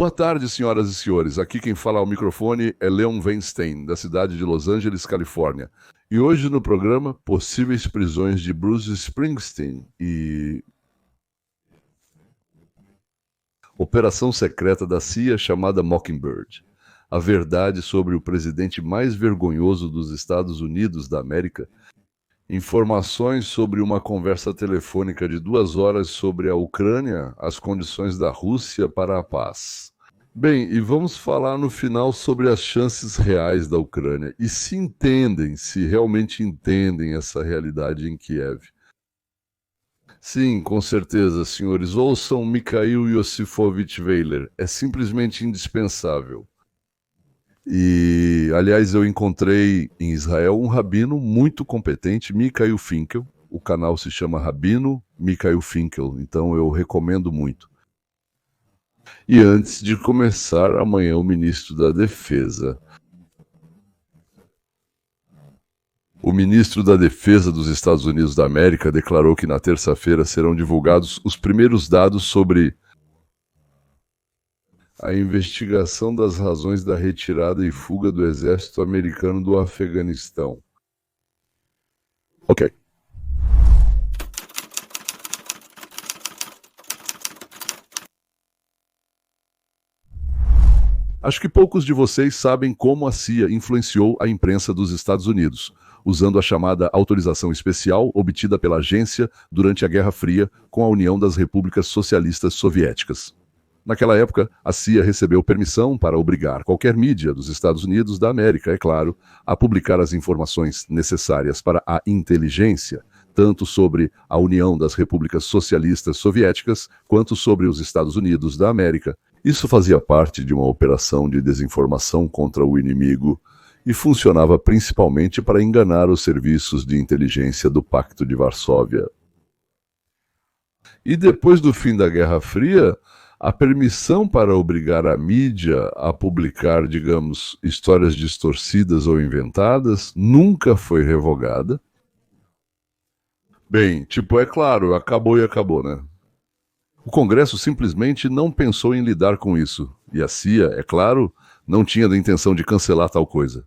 Boa tarde, senhoras e senhores. Aqui quem fala ao microfone é Leon Weinstein, da cidade de Los Angeles, Califórnia. E hoje no programa, possíveis prisões de Bruce Springsteen e operação secreta da CIA chamada Mockingbird. A verdade sobre o presidente mais vergonhoso dos Estados Unidos da América. Informações sobre uma conversa telefônica de 2 horas sobre a Ucrânia, as condições da Rússia para a paz. Bem, e vamos falar no final sobre as chances reais da Ucrânia e se realmente entendem essa realidade em Kiev. Sim, com certeza, senhores, ouçam Mikhail Yosifovich Weiler, é simplesmente indispensável. E, aliás, eu encontrei em Israel um rabino muito competente, Mikhail Finkel. O canal se chama Rabino Mikhail Finkel, então eu recomendo muito. E antes de começar, amanhã o ministro da Defesa. O ministro da Defesa dos Estados Unidos da América declarou que na terça-feira serão divulgados os primeiros dados sobre a investigação das razões da retirada e fuga do exército americano do Afeganistão. Ok. Acho que poucos de vocês sabem como a CIA influenciou a imprensa dos Estados Unidos, usando a chamada autorização especial obtida pela agência durante a Guerra Fria com a União das Repúblicas Socialistas Soviéticas. Naquela época, a CIA recebeu permissão para obrigar qualquer mídia dos Estados Unidos da América, é claro, a publicar as informações necessárias para a inteligência, tanto sobre a União das Repúblicas Socialistas Soviéticas, quanto sobre os Estados Unidos da América. Isso fazia parte de uma operação de desinformação contra o inimigo e funcionava principalmente para enganar os serviços de inteligência do Pacto de Varsóvia. E depois do fim da Guerra Fria, a permissão para obrigar a mídia a publicar, digamos, histórias distorcidas ou inventadas nunca foi revogada. Bem, é claro, acabou e acabou, né? O Congresso simplesmente não pensou em lidar com isso. E a CIA, é claro, não tinha a intenção de cancelar tal coisa.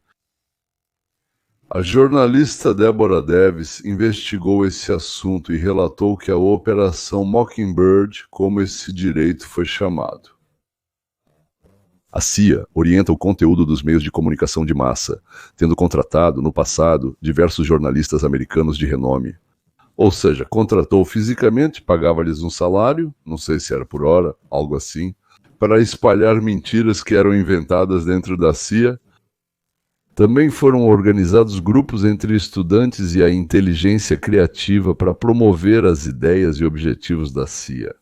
A jornalista Deborah Davis investigou esse assunto e relatou que a Operação Mockingbird, como esse direito foi chamado. A CIA orienta o conteúdo dos meios de comunicação de massa, tendo contratado, no passado, diversos jornalistas americanos de renome. Ou seja, contratou fisicamente, pagava-lhes um salário, não sei se era por hora, algo assim, para espalhar mentiras que eram inventadas dentro da CIA. Também foram organizados grupos entre estudantes e a inteligência criativa para promover as ideias e objetivos da CIA.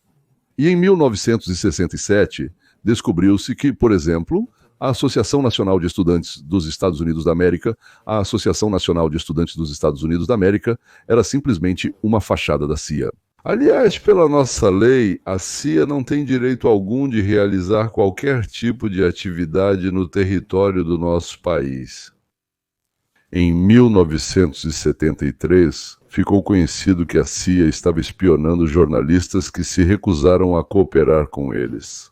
E em 1967, descobriu-se que, por exemplo, a Associação Nacional de Estudantes dos Estados Unidos da América, a Associação Nacional de Estudantes dos Estados Unidos da América, era simplesmente uma fachada da CIA. Aliás, pela nossa lei, a CIA não tem direito algum de realizar qualquer tipo de atividade no território do nosso país. Em 1973, ficou conhecido que a CIA estava espionando jornalistas que se recusaram a cooperar com eles.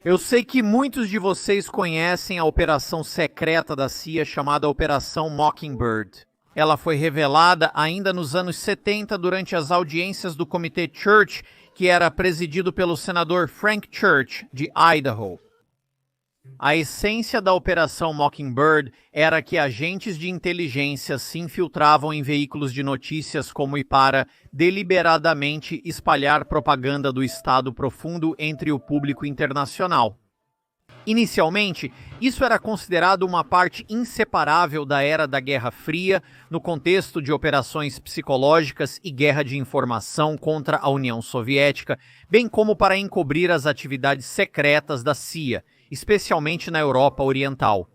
Eu sei que muitos de vocês conhecem a operação secreta da CIA chamada Operação Mockingbird. Ela foi revelada ainda nos anos 70 durante as audiências do Comitê Church, que era presidido pelo senador Frank Church, de Idaho. A essência da Operação Mockingbird era que agentes de inteligência se infiltravam em veículos de notícias e para deliberadamente espalhar propaganda do Estado profundo entre o público internacional. Inicialmente, isso era considerado uma parte inseparável da era da Guerra Fria, no contexto de operações psicológicas e guerra de informação contra a União Soviética, bem como para encobrir as atividades secretas da CIA, especialmente na Europa Oriental.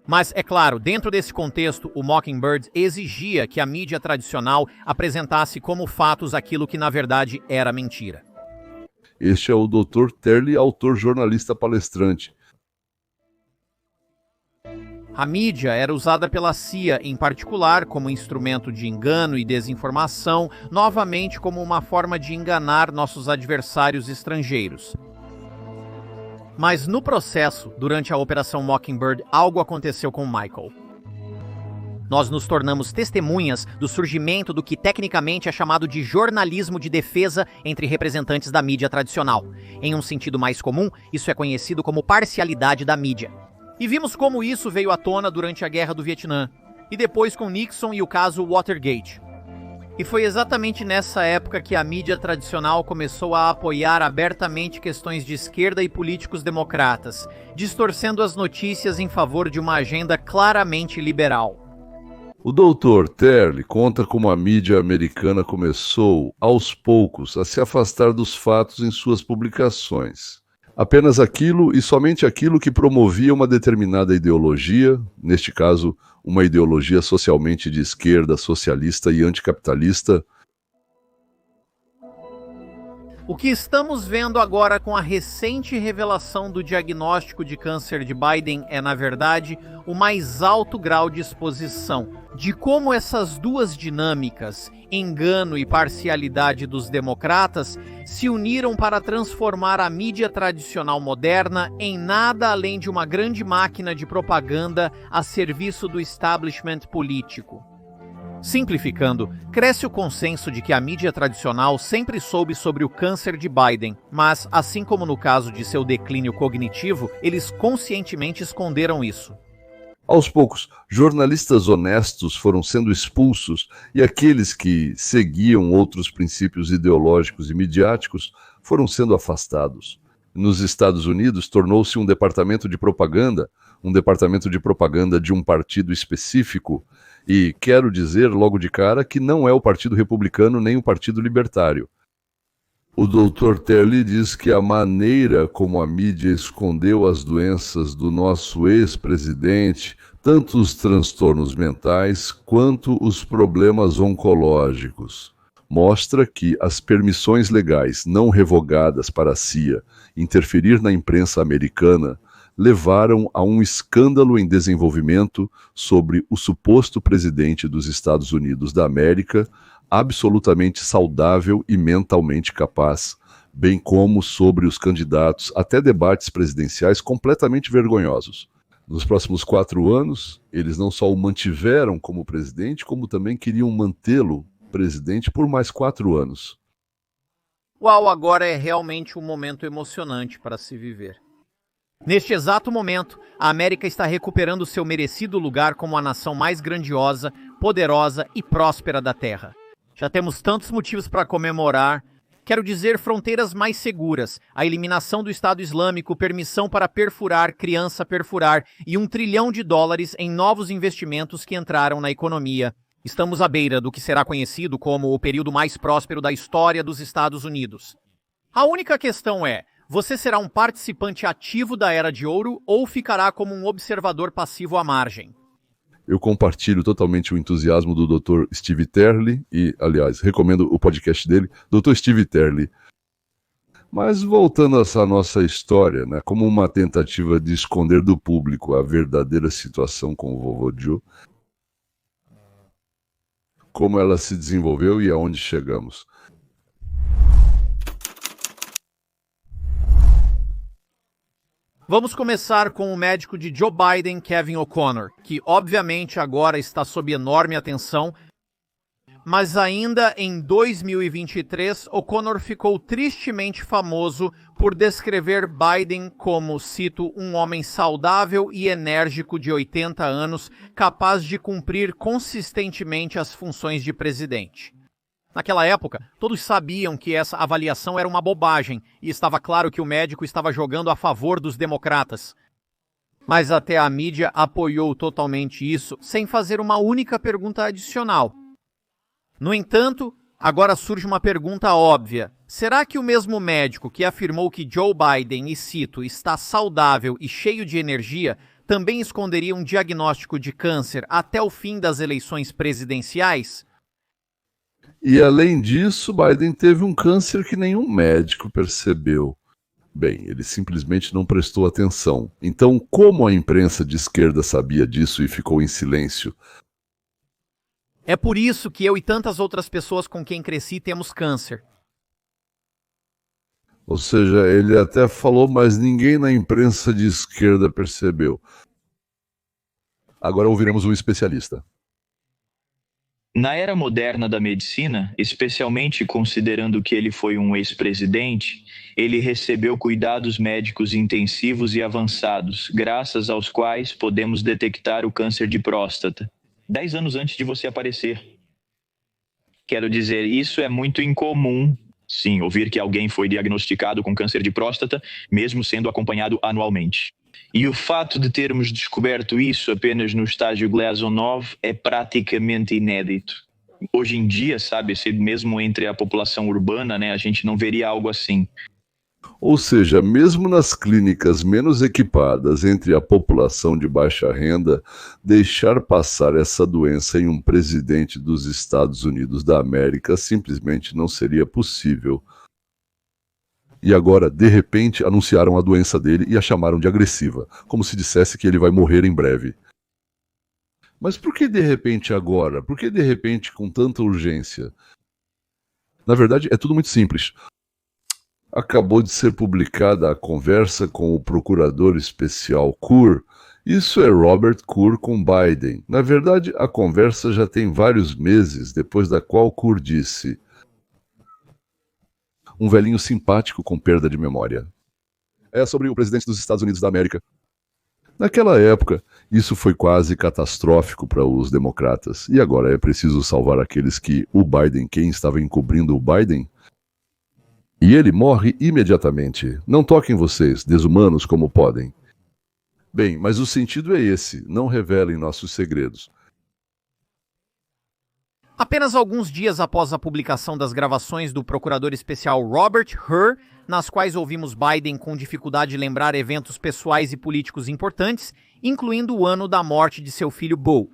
Mas, é claro, dentro desse contexto, o Mockingbird exigia que a mídia tradicional apresentasse como fatos aquilo que na verdade era mentira. Este é o Dr. Terry, autor, jornalista, palestrante. A mídia era usada pela CIA, em particular, como instrumento de engano e desinformação, novamente como uma forma de enganar nossos adversários estrangeiros. Mas no processo, durante a Operação Mockingbird, algo aconteceu com Michael. Nós nos tornamos testemunhas do surgimento do que tecnicamente é chamado de jornalismo de defesa entre representantes da mídia tradicional. Em um sentido mais comum, isso é conhecido como parcialidade da mídia. E vimos como isso veio à tona durante a Guerra do Vietnã, e depois com Nixon e o caso Watergate. E foi exatamente nessa época que a mídia tradicional começou a apoiar abertamente questões de esquerda e políticos democratas, distorcendo as notícias em favor de uma agenda claramente liberal. O Dr. Terli conta como a mídia americana começou, aos poucos, a se afastar dos fatos em suas publicações. Apenas aquilo e somente aquilo que promovia uma determinada ideologia, neste caso, uma ideologia socialmente de esquerda, socialista e anticapitalista. O que estamos vendo agora com a recente revelação do diagnóstico de câncer de Biden é, na verdade, o mais alto grau de exposição de como essas duas dinâmicas, engano e parcialidade dos democratas, se uniram para transformar a mídia tradicional moderna em nada além de uma grande máquina de propaganda a serviço do establishment político. Simplificando, cresce o consenso de que a mídia tradicional sempre soube sobre o câncer de Biden, mas, assim como no caso de seu declínio cognitivo, eles conscientemente esconderam isso. Aos poucos, jornalistas honestos foram sendo expulsos e aqueles que seguiam outros princípios ideológicos e midiáticos foram sendo afastados. Nos Estados Unidos, tornou-se um departamento de propaganda de um partido específico, e quero dizer logo de cara que não é o Partido Republicano nem o Partido Libertário. O Dr. Terli diz que a maneira como a mídia escondeu as doenças do nosso ex-presidente, tanto os transtornos mentais quanto os problemas oncológicos, mostra que as permissões legais não revogadas para a CIA interferir na imprensa americana levaram a um escândalo em desenvolvimento sobre o suposto presidente dos Estados Unidos da América, absolutamente saudável e mentalmente capaz, bem como sobre os candidatos até debates presidenciais completamente vergonhosos. Nos próximos 4 anos, eles não só o mantiveram como presidente, como também queriam mantê-lo presidente por mais 4 anos. Uau, agora é realmente um momento emocionante para se viver. Neste exato momento, a América está recuperando seu merecido lugar como a nação mais grandiosa, poderosa e próspera da Terra. Já temos tantos motivos para comemorar. Quero dizer, fronteiras mais seguras, a eliminação do Estado Islâmico, permissão para perfurar, criança perfurar e $1 trilhão em novos investimentos que entraram na economia. Estamos à beira do que será conhecido como o período mais próspero da história dos Estados Unidos. A única questão é: você será um participante ativo da Era de Ouro ou ficará como um observador passivo à margem? Eu compartilho totalmente o entusiasmo do Dr. Steve Terli e, aliás, recomendo o podcast dele, Dr. Steve Terli. Mas voltando a essa nossa história, né, como uma tentativa de esconder do público a verdadeira situação com o vovô Joe, como ela se desenvolveu e aonde chegamos. Vamos começar com o médico de Joe Biden, Kevin O'Connor, que obviamente agora está sob enorme atenção, mas ainda em 2023, O'Connor ficou tristemente famoso por descrever Biden como, cito, um homem saudável e enérgico de 80 anos, capaz de cumprir consistentemente as funções de presidente. Naquela época, todos sabiam que essa avaliação era uma bobagem e estava claro que o médico estava jogando a favor dos democratas. Mas até a mídia apoiou totalmente isso, sem fazer uma única pergunta adicional. No entanto, agora surge uma pergunta óbvia. Será que o mesmo médico que afirmou que Joe Biden, e cito, está saudável e cheio de energia, também esconderia um diagnóstico de câncer até o fim das eleições presidenciais? E além disso, Biden teve um câncer que nenhum médico percebeu. Bem, ele simplesmente não prestou atenção. Então, como a imprensa de esquerda sabia disso e ficou em silêncio? É por isso que eu e tantas outras pessoas com quem cresci temos câncer. Ou seja, ele até falou, mas ninguém na imprensa de esquerda percebeu. Agora ouviremos um especialista. Na era moderna da medicina, especialmente considerando que ele foi um ex-presidente, ele recebeu cuidados médicos intensivos e avançados, graças aos quais podemos detectar o câncer de próstata 10 anos antes de você aparecer. Quero dizer, isso é muito incomum, sim, ouvir que alguém foi diagnosticado com câncer de próstata, mesmo sendo acompanhado anualmente. E o fato de termos descoberto isso apenas no estágio Glazunov é praticamente inédito. Hoje em dia, sabe-se, mesmo entre a população urbana, a gente não veria algo assim. Ou seja, mesmo nas clínicas menos equipadas entre a população de baixa renda, deixar passar essa doença em um presidente dos Estados Unidos da América simplesmente não seria possível. E agora, de repente, anunciaram a doença dele e a chamaram de agressiva, como se dissesse que ele vai morrer em breve. Mas por que de repente agora? Por que de repente com tanta urgência? Na verdade, é tudo muito simples. Acabou de ser publicada a conversa com o procurador especial Kerr. Isso é Robert Kerr com Biden. Na verdade, a conversa já tem vários meses, depois da qual Kerr disse: um velhinho simpático com perda de memória. É sobre o presidente dos Estados Unidos da América. Naquela época, isso foi quase catastrófico para os democratas. E agora é preciso salvar aqueles que o Biden, quem estava encobrindo o Biden? E ele morre imediatamente. Não toquem vocês, desumanos como podem. Bem, mas o sentido é esse. Não revelem nossos segredos. Apenas alguns dias após a publicação das gravações do procurador especial Robert Hur, nas quais ouvimos Biden com dificuldade de lembrar eventos pessoais e políticos importantes, incluindo o ano da morte de seu filho Beau.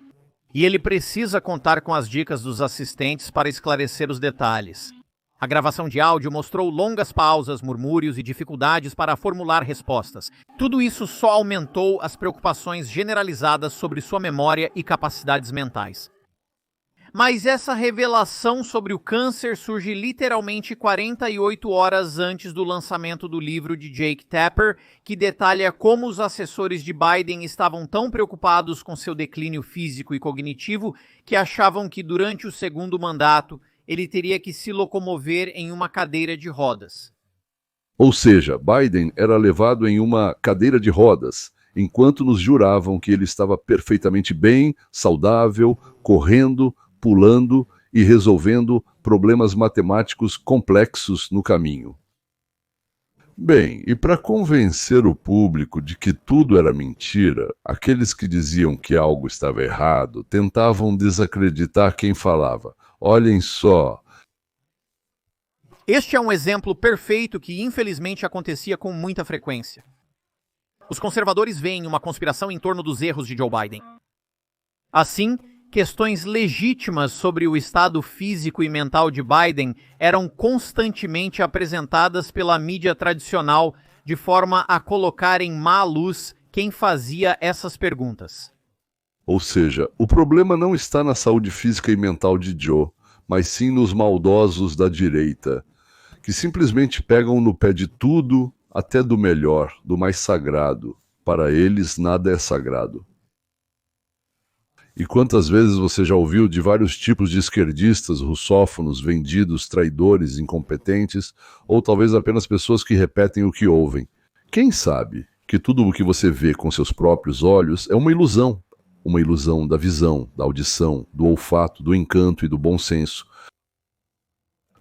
E ele precisa contar com as dicas dos assistentes para esclarecer os detalhes. A gravação de áudio mostrou longas pausas, murmúrios e dificuldades para formular respostas. Tudo isso só aumentou as preocupações generalizadas sobre sua memória e capacidades mentais. Mas essa revelação sobre o câncer surge literalmente 48 horas antes do lançamento do livro de Jake Tapper, que detalha como os assessores de Biden estavam tão preocupados com seu declínio físico e cognitivo que achavam que durante o segundo mandato ele teria que se locomover em uma cadeira de rodas. Ou seja, Biden era levado em uma cadeira de rodas, enquanto nos juravam que ele estava perfeitamente bem, saudável, correndo, pulando e resolvendo problemas matemáticos complexos no caminho. Bem, e para convencer o público de que tudo era mentira, aqueles que diziam que algo estava errado tentavam desacreditar quem falava. Olhem só. Este é um exemplo perfeito que infelizmente acontecia com muita frequência. Os conservadores veem uma conspiração em torno dos erros de Joe Biden. Assim, questões legítimas sobre o estado físico e mental de Biden eram constantemente apresentadas pela mídia tradicional de forma a colocar em má luz quem fazia essas perguntas. Ou seja, o problema não está na saúde física e mental de Joe, mas sim nos maldosos da direita, que simplesmente pegam no pé de tudo, até do melhor, do mais sagrado. Para eles, nada é sagrado. E quantas vezes você já ouviu de vários tipos de esquerdistas, russófonos, vendidos, traidores, incompetentes, ou talvez apenas pessoas que repetem o que ouvem? Quem sabe que tudo o que você vê com seus próprios olhos é uma ilusão da visão, da audição, do olfato, do encanto e do bom senso.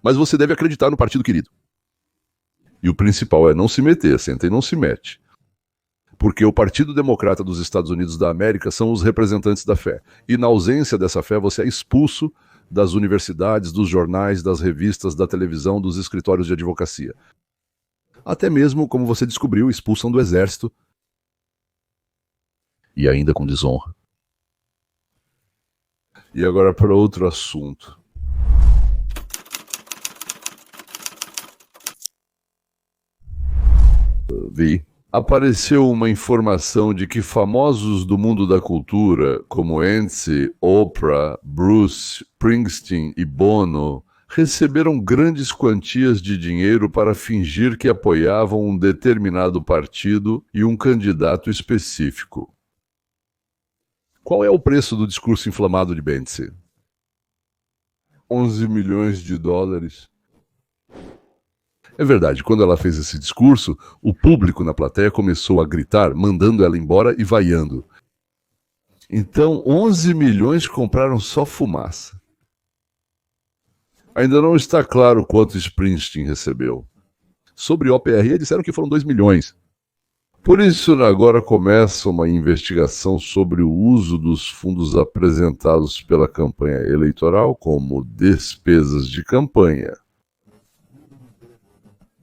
Mas você deve acreditar no partido querido. E o principal é não se meter, senta e não se mete. Porque o Partido Democrata dos Estados Unidos da América são os representantes da fé. E na ausência dessa fé, você é expulso das universidades, dos jornais, das revistas, da televisão, dos escritórios de advocacia. Até mesmo, como você descobriu, expulsam do exército. E ainda com desonra. E agora para outro assunto. Vi. Apareceu uma informação de que famosos do mundo da cultura, como Ence, Oprah, Bruce Springsteen e Bono, receberam grandes quantias de dinheiro para fingir que apoiavam um determinado partido e um candidato específico. Qual é o preço do discurso inflamado de Bentse? 11 milhões de dólares. É verdade, quando ela fez esse discurso, o público na plateia começou a gritar, mandando ela embora e vaiando. Então, 11 milhões compraram só fumaça. Ainda não está claro quanto Springsteen recebeu. Sobre OPRE, disseram que foram 2 milhões. Por isso, agora começa uma investigação sobre o uso dos fundos apresentados pela campanha eleitoral como despesas de campanha.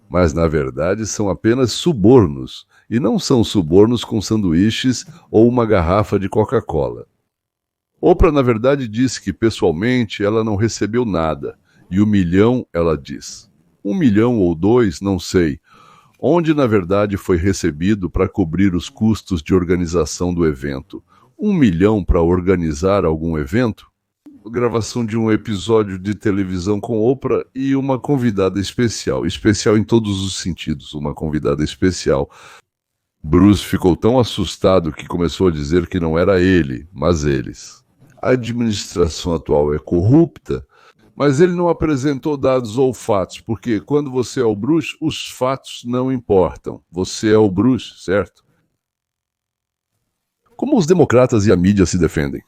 Mas, na verdade, são apenas subornos, e não são subornos com sanduíches ou uma garrafa de Coca-Cola. Oprah, na verdade, disse que, pessoalmente, ela não recebeu nada, e 1 milhão, ela diz. 1 milhão ou 2, não sei, onde, na verdade, foi recebido para cobrir os custos de organização do evento. 1 milhão para organizar algum evento? Gravação de um episódio de televisão com Oprah e uma convidada especial. Especial em todos os sentidos, uma convidada especial. Bruce ficou tão assustado que começou a dizer que não era ele, mas eles. A administração atual é corrupta, mas ele não apresentou dados ou fatos, porque quando você é o Bruce, os fatos não importam. Você é o Bruce, certo? Como os democratas e a mídia se defendem?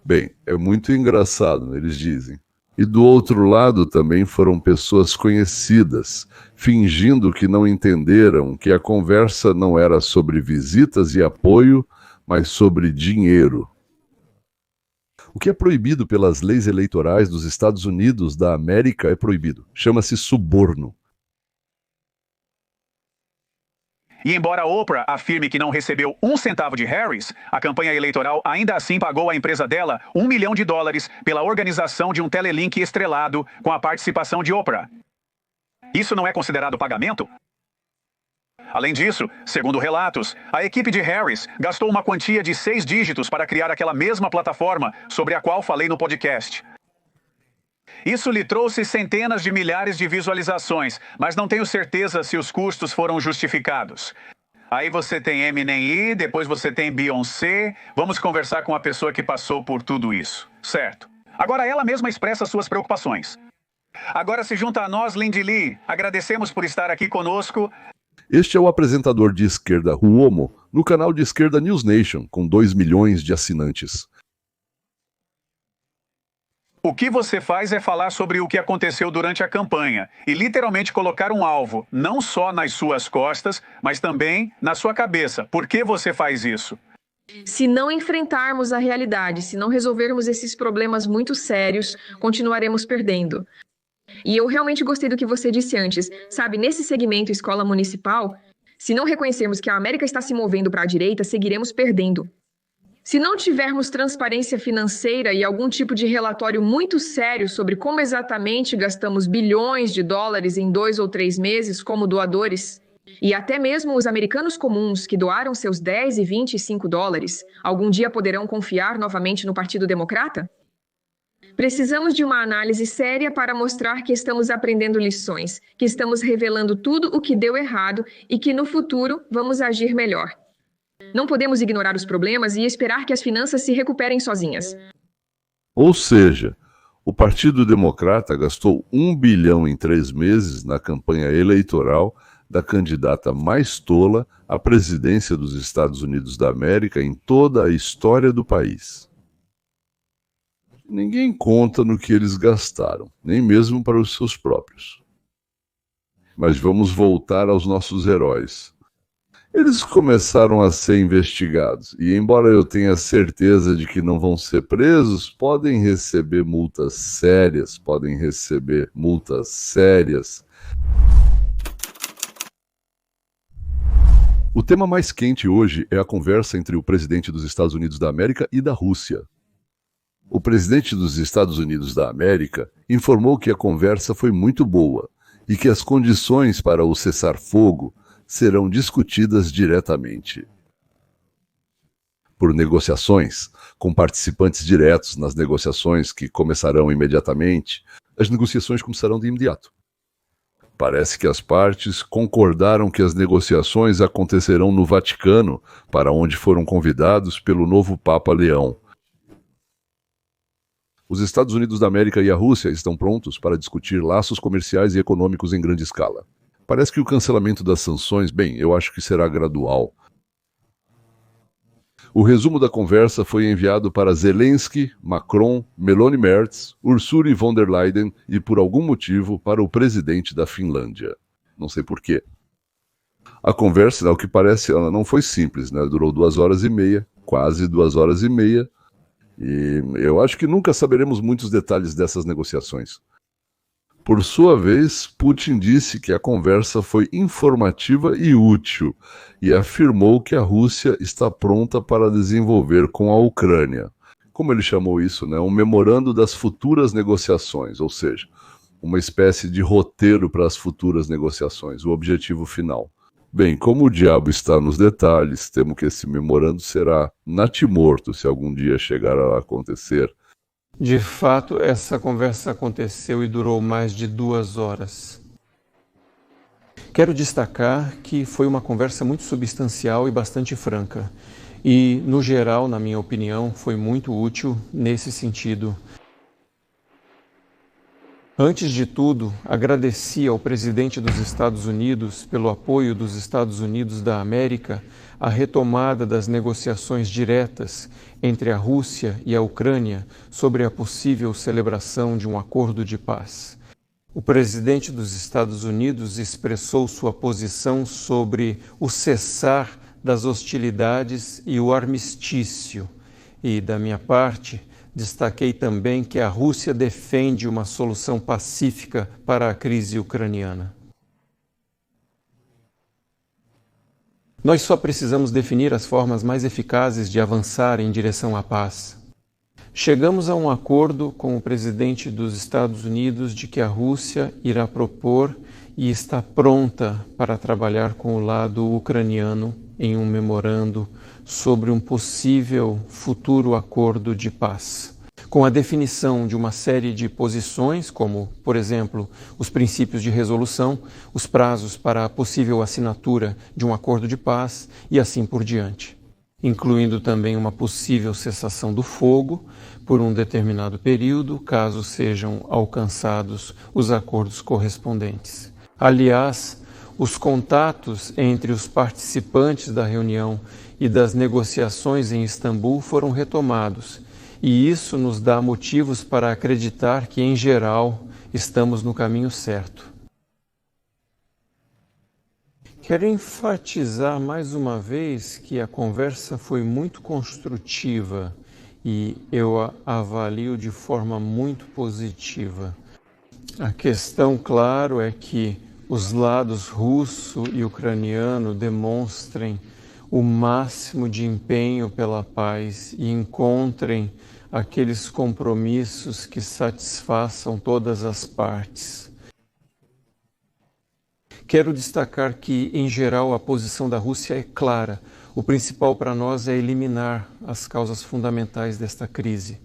Bem, é muito engraçado, eles dizem. E do outro lado também foram pessoas conhecidas, fingindo que não entenderam que a conversa não era sobre visitas e apoio, mas sobre dinheiro. O que é proibido pelas leis eleitorais dos Estados Unidos da América é proibido. Chama-se suborno. E embora Oprah afirme que não recebeu 1 centavo de Harris, a campanha eleitoral ainda assim pagou à empresa dela $1 milhão pela organização de um telelink estrelado com a participação de Oprah. Isso não é considerado pagamento? Além disso, segundo relatos, a equipe de Harris gastou uma quantia de 6 dígitos para criar aquela mesma plataforma sobre a qual falei no podcast. Isso lhe trouxe centenas de milhares de visualizações, mas não tenho certeza se os custos foram justificados. Aí você tem Eminem, depois você tem Beyoncé. Vamos conversar com a pessoa que passou por tudo isso, certo? Agora ela mesma expressa suas preocupações. Agora se junta a nós, Lindy Lee. Agradecemos por estar aqui conosco. Este é o apresentador de esquerda Cuomo, no canal de esquerda News Nation, com 2 milhões de assinantes. O que você faz é falar sobre o que aconteceu durante a campanha e literalmente colocar um alvo, não só nas suas costas, mas também na sua cabeça. Por que você faz isso? Se não enfrentarmos a realidade, se não resolvermos esses problemas muito sérios, continuaremos perdendo. E eu realmente gostei do que você disse antes. Sabe, nesse segmento escola municipal, se não reconhecermos que a América está se movendo para a direita, seguiremos perdendo. Se não tivermos transparência financeira e algum tipo de relatório muito sério sobre como exatamente gastamos bilhões de dólares em 2 ou 3 meses como doadores, e até mesmo os americanos comuns que doaram seus 10 e 25 dólares, algum dia poderão confiar novamente no Partido Democrata? Precisamos de uma análise séria para mostrar que estamos aprendendo lições, que estamos revelando tudo o que deu errado e que no futuro vamos agir melhor. Não podemos ignorar os problemas e esperar que as finanças se recuperem sozinhas. Ou seja, o Partido Democrata gastou 1 bilhão em 3 meses na campanha eleitoral da candidata mais tola à presidência dos Estados Unidos da América em toda a história do país. Ninguém conta no que eles gastaram, nem mesmo para os seus próprios. Mas vamos voltar aos nossos heróis. Eles começaram a ser investigados e, embora eu tenha certeza de que não vão ser presos, podem receber multas sérias, O tema mais quente hoje é a conversa entre o presidente dos Estados Unidos da América e da Rússia. O presidente dos Estados Unidos da América informou que a conversa foi muito boa e que as condições para o cessar-fogo serão discutidas diretamente por negociações, com participantes diretos nas negociações que começarão imediatamente. As negociações começarão de imediato. Parece que as partes concordaram que as negociações acontecerão no Vaticano, para onde foram convidados pelo novo Papa Leão. Os Estados Unidos da América e a Rússia estão prontos para discutir laços comerciais e econômicos em grande escala. Parece que o cancelamento das sanções, eu acho que será gradual. O resumo da conversa foi enviado para Zelensky, Macron, Meloni Merz, Ursula von der Leyen e, por algum motivo, para o presidente da Finlândia. Não sei porquê. A conversa, ao que parece, ela não foi simples, né? Durou 2 horas e meia, quase 2 horas e meia, e eu acho que nunca saberemos muitos detalhes dessas negociações. Por sua vez, Putin disse que a conversa foi informativa e útil e afirmou que a Rússia está pronta para desenvolver com a Ucrânia, como ele chamou isso, né, um memorando das futuras negociações, ou seja, uma espécie de roteiro para as futuras negociações, o objetivo final. Bem, como o diabo está nos detalhes, temo que esse memorando será natimorto se algum dia chegar a acontecer. De fato, essa conversa aconteceu e durou mais de 2 horas. Quero destacar que foi uma conversa muito substancial e bastante franca. E, no geral, na minha opinião, foi muito útil nesse sentido. Antes de tudo, agradeci ao presidente dos Estados Unidos pelo apoio dos Estados Unidos da América à retomada das negociações diretas entre a Rússia e a Ucrânia sobre a possível celebração de um acordo de paz. O presidente dos Estados Unidos expressou sua posição sobre o cessar das hostilidades e o armistício. E, da minha parte, destaquei também que a Rússia defende uma solução pacífica para a crise ucraniana. Nós só precisamos definir as formas mais eficazes de avançar em direção à paz. Chegamos a um acordo com o presidente dos Estados Unidos de que a Rússia irá propor e está pronta para trabalhar com o lado ucraniano em um memorando sobre um possível futuro acordo de paz, com a definição de uma série de posições, como, por exemplo, os princípios de resolução, os prazos para a possível assinatura de um acordo de paz e assim por diante, incluindo também uma possível cessação do fogo por um determinado período, caso sejam alcançados os acordos correspondentes. Aliás, os contatos entre os participantes da reunião e das negociações em Istambul foram retomados, e isso nos dá motivos para acreditar que, em geral, estamos no caminho certo. Quero enfatizar mais uma vez que a conversa foi muito construtiva e eu a avalio de forma muito positiva. A questão, claro, é que os lados russo e ucraniano demonstrem o máximo de empenho pela paz e encontrem aqueles compromissos que satisfaçam todas as partes. Quero destacar que, em geral, a posição da Rússia é clara. O principal para nós é eliminar as causas fundamentais desta crise.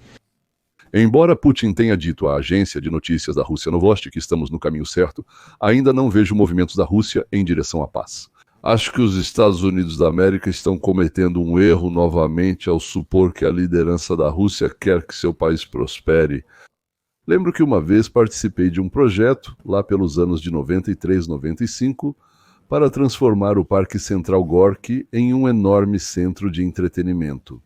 Embora Putin tenha dito à agência de notícias da Rússia Novosti que estamos no caminho certo, ainda não vejo movimentos da Rússia em direção à paz. Acho que os Estados Unidos da América estão cometendo um erro novamente ao supor que a liderança da Rússia quer que seu país prospere. Lembro que uma vez participei de um projeto, lá pelos anos de 93, 95, para transformar o Parque Central Gorky em um enorme centro de entretenimento.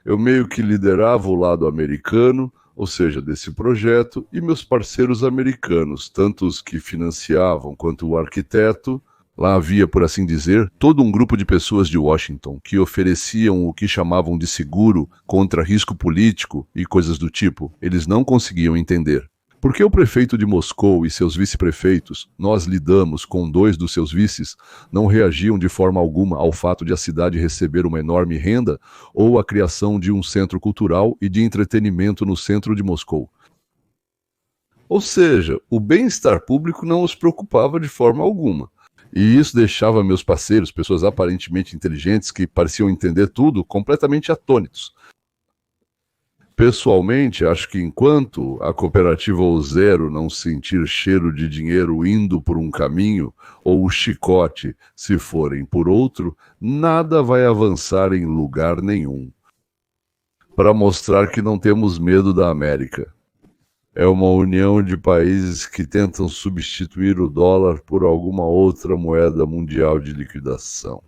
Eu meio que liderava o lado americano, ou seja, desse projeto, e meus parceiros americanos, tanto os que financiavam quanto o arquiteto. Lá havia, por assim dizer, todo um grupo de pessoas de Washington que ofereciam o que chamavam de seguro contra risco político e coisas do tipo. Eles não conseguiam entender. Por que o prefeito de Moscou e seus vice-prefeitos, nós lidamos com 2 dos seus vices, não reagiam de forma alguma ao fato de a cidade receber uma enorme renda ou a criação de um centro cultural e de entretenimento no centro de Moscou? Ou seja, o bem-estar público não os preocupava de forma alguma. E isso deixava meus parceiros, pessoas aparentemente inteligentes que pareciam entender tudo, completamente atônitos. Pessoalmente, acho que enquanto a cooperativa ou zero não sentir cheiro de dinheiro indo por um caminho, ou o chicote se forem por outro, nada vai avançar em lugar nenhum. Para mostrar que não temos medo da América. É uma união de países que tentam substituir o dólar por alguma outra moeda mundial de liquidação.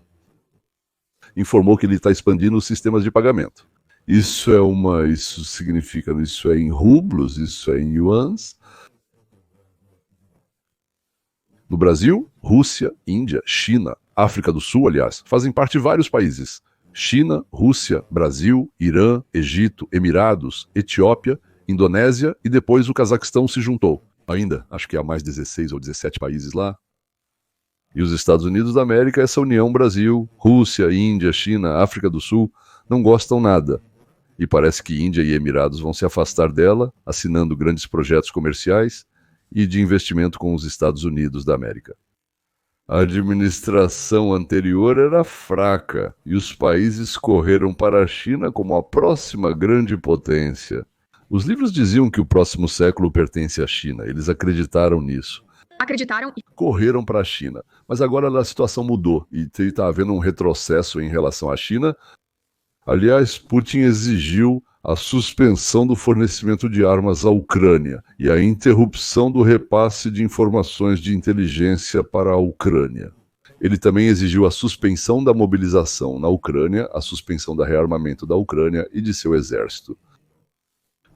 Informou que ele está expandindo os sistemas de pagamento. Isso significa, isso é em rublos, isso é em yuans. No Brasil, Rússia, Índia, China, África do Sul, aliás, fazem parte de vários países. China, Rússia, Brasil, Irã, Egito, Emirados, Etiópia, Indonésia e depois o Cazaquistão se juntou. Ainda, acho que há mais 16 ou 17 países lá. E os Estados Unidos da América, essa união Brasil, Rússia, Índia, China, África do Sul, não gostam nada. E parece que Índia e Emirados vão se afastar dela, assinando grandes projetos comerciais e de investimento com os Estados Unidos da América. A administração anterior era fraca e os países correram para a China como a próxima grande potência. Os livros diziam que o próximo século pertence à China, eles acreditaram nisso. Acreditaram e Correram para a China, mas agora a situação mudou e está havendo um retrocesso em relação à China. Aliás, Putin exigiu a suspensão do fornecimento de armas à Ucrânia e a interrupção do repasse de informações de inteligência para a Ucrânia. Ele também exigiu a suspensão da mobilização na Ucrânia, a suspensão da rearmamento da Ucrânia e de seu exército.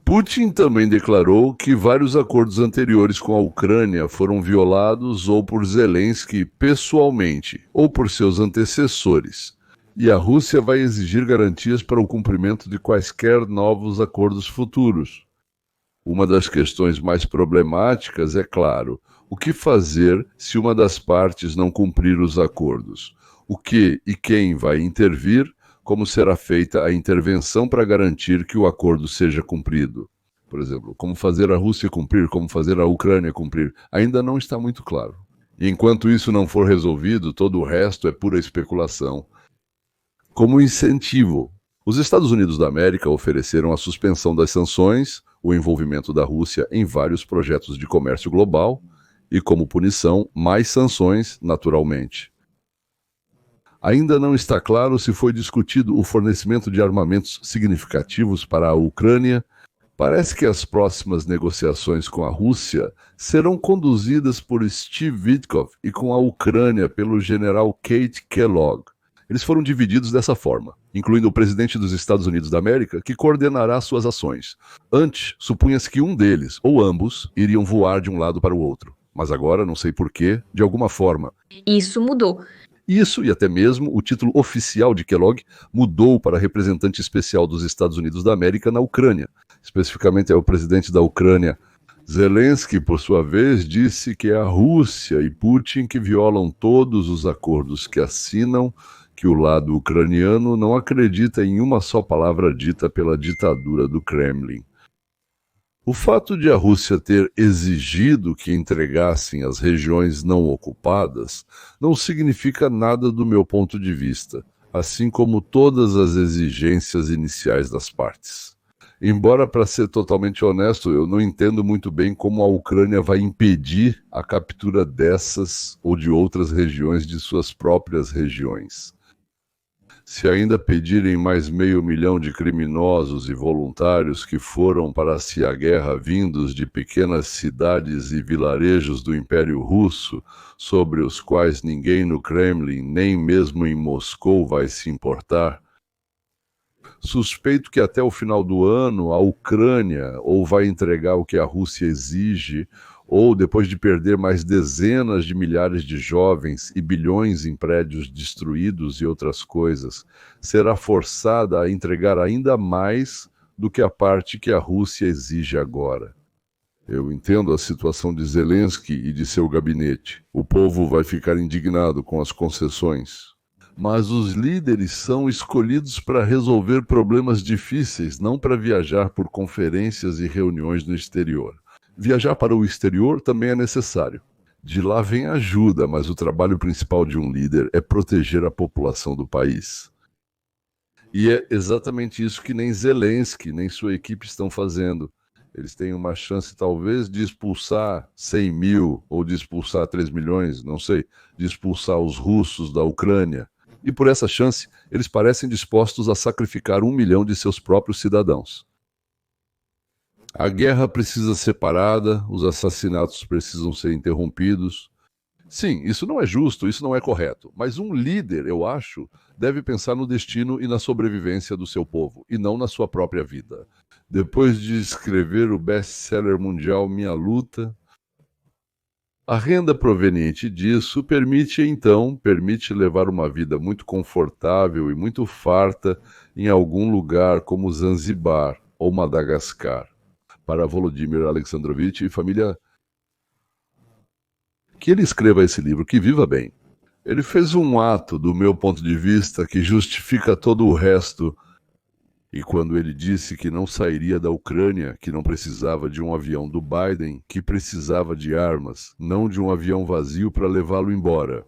Putin também declarou que vários acordos anteriores com a Ucrânia foram violados ou por Zelensky pessoalmente ou por seus antecessores. E a Rússia vai exigir garantias para o cumprimento de quaisquer novos acordos futuros. Uma das questões mais problemáticas é, claro, o que fazer se uma das partes não cumprir os acordos? O que e quem vai intervir? Como será feita a intervenção para garantir que o acordo seja cumprido? Por exemplo, como fazer a Rússia cumprir, como fazer a Ucrânia cumprir? Ainda não está muito claro. E enquanto isso não for resolvido, todo o resto é pura especulação. Como incentivo, os Estados Unidos da América ofereceram a suspensão das sanções, o envolvimento da Rússia em vários projetos de comércio global e, como punição, mais sanções, naturalmente. Ainda não está claro se foi discutido o fornecimento de armamentos significativos para a Ucrânia. Parece que as próximas negociações com a Rússia serão conduzidas por Steve Witkoff e com a Ucrânia pelo general Kate Kellogg. Eles foram divididos dessa forma, incluindo o presidente dos Estados Unidos da América, que coordenará suas ações. Antes, supunha-se que um deles, ou ambos, iriam voar de um lado para o outro. Mas agora, não sei porquê, de alguma forma. isso mudou. Isso, e até mesmo o título oficial de Kellogg, mudou para representante especial dos Estados Unidos da América na Ucrânia. Especificamente é o presidente da Ucrânia. Zelensky, por sua vez, disse que é a Rússia e Putin que violam todos os acordos que assinam, que o lado ucraniano não acredita em uma só palavra dita pela ditadura do Kremlin. O fato de a Rússia ter exigido que entregassem as regiões não ocupadas não significa nada do meu ponto de vista, assim como todas as exigências iniciais das partes. Embora, para ser totalmente honesto, eu não entendo muito bem como a Ucrânia vai impedir a captura dessas ou de outras regiões de suas próprias regiões. Se ainda pedirem mais 500 mil de criminosos e voluntários que foram para a guerra vindos de pequenas cidades e vilarejos do Império Russo, sobre os quais ninguém no Kremlin, nem mesmo em Moscou, vai se importar, suspeito que até o final do ano a Ucrânia ou vai entregar o que a Rússia exige, ou depois de perder mais dezenas de milhares de jovens e bilhões em prédios destruídos e outras coisas, será forçada a entregar ainda mais do que a parte que a Rússia exige agora. Eu entendo a situação de Zelensky e de seu gabinete. O povo vai ficar indignado com as concessões. Mas os líderes são escolhidos para resolver problemas difíceis, não para viajar por conferências e reuniões no exterior. Viajar para o exterior também é necessário. De lá vem ajuda, mas o trabalho principal de um líder é proteger a população do país. E é exatamente isso que nem Zelensky, nem sua equipe estão fazendo. Eles têm uma chance, talvez, de expulsar 100 mil ou de expulsar 3 milhões, não sei, de expulsar os russos da Ucrânia. E por essa chance, eles parecem dispostos a sacrificar 1 milhão de seus próprios cidadãos. A guerra precisa ser parada, os assassinatos precisam ser interrompidos. Sim, isso não é justo, isso não é correto. Mas um líder, eu acho, deve pensar no destino e na sobrevivência do seu povo, e não na sua própria vida. Depois de escrever o best-seller mundial Minha Luta, a renda proveniente disso permite levar uma vida muito confortável e muito farta em algum lugar como Zanzibar ou Madagascar. Para Volodymyr Alexandrovich e família, que ele escreva esse livro, que viva bem. Ele fez um ato, do meu ponto de vista, que justifica todo o resto. E quando ele disse que não sairia da Ucrânia, que não precisava de um avião do Biden, que precisava de armas, não de um avião vazio para levá-lo embora.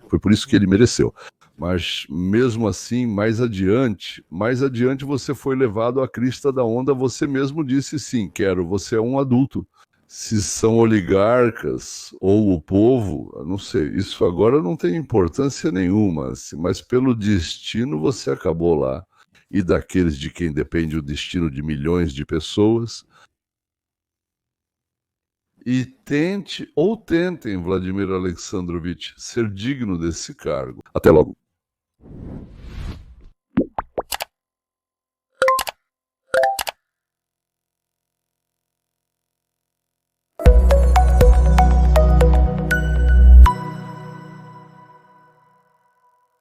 Foi por isso que ele mereceu. Mas mesmo assim, mais adiante você foi levado à crista da onda, você mesmo disse sim, quero, você é um adulto. Se são oligarcas ou o povo, eu não sei, isso agora não tem importância nenhuma, assim, mas pelo destino você acabou lá. E daqueles de quem depende o destino de milhões de pessoas. E tentem, Vladimir Alexandrovich, ser digno desse cargo. Até logo.